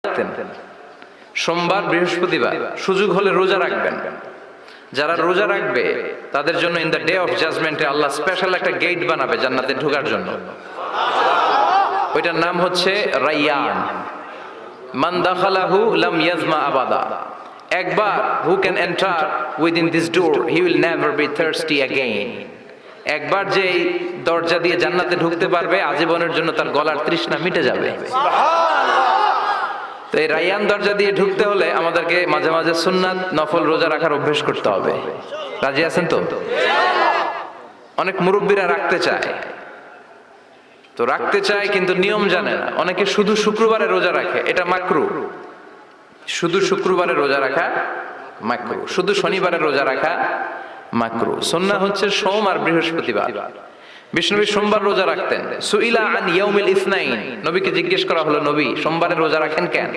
রাখতেন। সোমবার বৃহস্পতিবার সুযোগ হলে রোজা রাখবেন। যারা রোজা রাখবে তাদের জন্য ইন দ্য ডে অফ জাজমেন্টে আল্লাহ স্পেশাল একটা গেট বানাবে জান্নাতে ঢোকার জন্য। ওইটার নাম হচ্ছে রাইয়ান। মান দাখালাহু লাম ইয়াজমা আবাদা। একবার who can enter within this door he will never be thirsty again. একবার যে দরজা দিয়ে জান্নাতে ঢুকতে পারবে আজীবনের জন্য তার গলার তৃষ্ণা মিটে যাবে। তো এই রাইয়ান দরজা দিয়ে ঢুকতে হলে আমাদেরকে মাঝে মাঝে সুন্নাত নফল রোজা রাখার অভ্যেস করতে হবে। রাজি আছেন তো? অনেক মুরব্বীরা রাখতে চায়, তো রাখতে চায় কিন্তু নিয়ম জানে না। অনেকে শুধু শুক্রবারে রোজা রাখে, এটা মাকরু। শুধু শুক্রবারে রোজা রাখা মাকরু, শুধু শনিবারে রোজা রাখা মাকরু। সুন্নাহ হচ্ছে সোম আর বৃহস্পতিবার। বিষ্ণু সোমবার রোজা রাখতেন। সুইলা আন ইয়াউমিল ইসনাইন, নবীকে জিজ্ঞেস করা হলো, নবী সোমবারে রোজা রাখেন কেন?